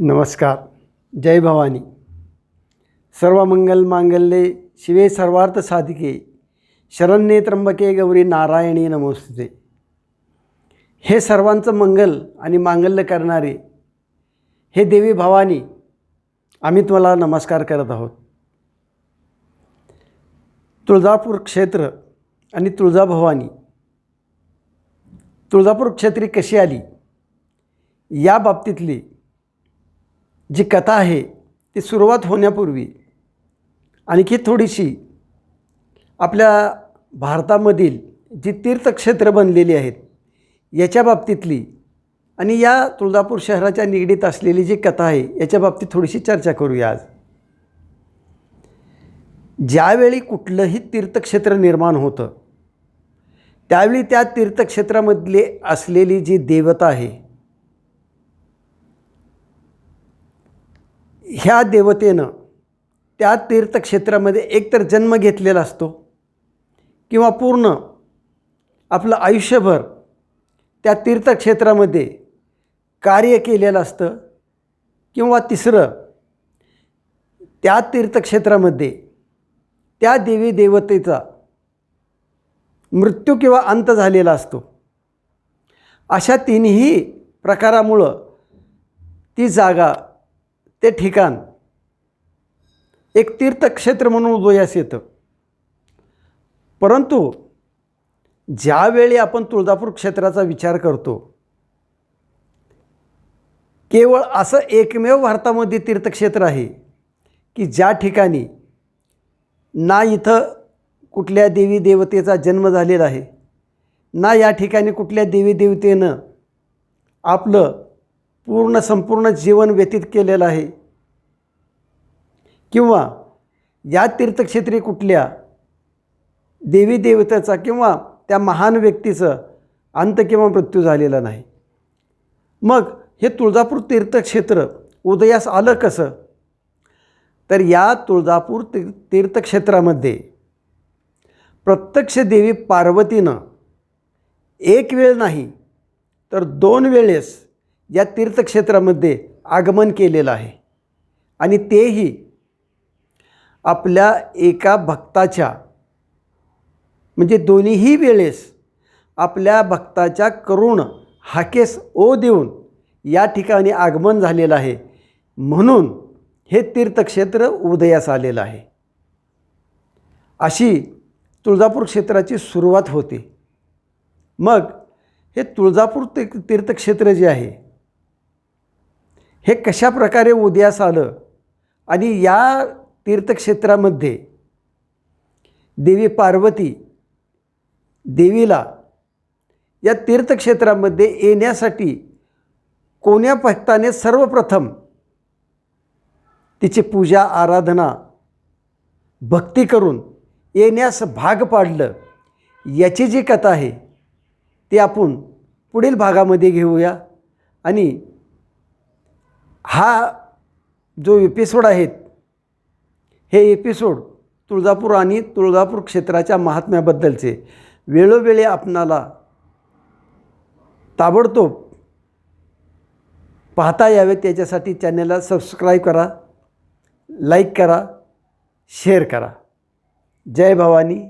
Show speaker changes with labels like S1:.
S1: नमस्कार. जय भवानी. सर्वमंगल मांगल्ये शिवे सर्वार्थ साधिके शरण्ये त्र्यंबके गौरी नारायणी नमोस्तुते. हे सर्वांचं मंगल आणि मांगल्य करणारे हे देवी भवानी, आम्ही तुम्हाला नमस्कार करत आहोत. तुळजापूर क्षेत्र आणि तुळजाभवानी, तुळजापूर क्षेत्री कशी आली या बाबतीतली जी कथा आहे ती सुरुवात होण्यापूर्वी आणखी थोडीशी आपल्या भारतामधील जी तीर्थक्षेत्र बनलेली आहेत याच्या बाबतीतली आणि या तुळजापूर शहराच्या निगडीत असलेली जी कथा आहे याच्या बाबतीत थोडीशी चर्चा करूया आज. ज्यावेळी कुठलंही तीर्थक्षेत्र निर्माण होतं त्यावेळी त्या तीर्थक्षेत्रामधले असलेली जी देवता आहे ह्या देवतेनं त्या तीर्थक्षेत्रामध्ये एकतर जन्म घेतलेला असतो किंवा पूर्ण आपलं आयुष्यभर त्या तीर्थक्षेत्रामध्ये कार्य केलेलं असतं, किंवा तिसरं त्या तीर्थक्षेत्रामध्ये त्या देवी देवतेचा मृत्यू किंवा अंत झालेला असतो. अशा तिन्ही प्रकारामुळं ती जागा, ते ठिकाण एक तीर्थक्षेत्र म्हणून उदयास येतं. परंतु ज्यावेळी आपण तुळजापूर क्षेत्राचा विचार करतो, केवळ असं एकमेव भारतामध्ये तीर्थक्षेत्र आहे की ज्या ठिकाणी ना इथं कुठल्या देवी देवतेचा जन्म झालेला आहे, ना या ठिकाणी कुठल्या देवी देवतेनं आपलं संपूर्ण जीवन व्यतीत केलेलं आहे, किंवा या तीर्थक्षेत्री कुठल्या देवी देवतेचा किंवा त्या महान व्यक्तीचं अंत किंवा मृत्यू झालेला नाही. मग हे तुळजापूर तीर्थक्षेत्र उदयास आलं कसं? तर या तुळजापूर तीर्थक्षेत्रामध्ये प्रत्यक्ष देवी पार्वतीनं एक वेळ नाही तर 2 वेळेस या तीर्थक्षेत्रामध्ये आगमन केलेलं आहे, आणि तेही आपल्या एका भक्ताच्या, म्हणजे दोन्हीही वेळेस आपल्या भक्ताच्या करुण हाकेस ओ देऊन या ठिकाणी आगमन झालेलं आहे. म्हणून हे तीर्थक्षेत्र उदयास आलेलं आहे. अशी तुळजापूर क्षेत्राची सुरुवात होते. मग हे तुळजापूर तीर्थक्षेत्र जे आहे हे कशा प्रकारे उदयास आलं, आणि या तीर्थक्षेत्रामध्ये देवी पार्वती देवीला या तीर्थक्षेत्रामध्ये येण्यासाठी कोण्या भक्ताने सर्वप्रथम तिची पूजा आराधना भक्ती करून येण्यास भाग पाडलं, याची जी कथा आहे ती आपण पुढील भागामध्ये घेऊया. आणि हा जो एपिसोड आहेत हे एपिसोड तुळजापूर आणि तुळजापूर क्षेत्राच्या महात्म्याबद्दलचे वेळोवेळी आपणाला ताबडतोब पाहता यावेत त्याच्यासाठी चॅनलला सबस्क्राईब करा, लाईक करा, शेअर करा. जय भवानी.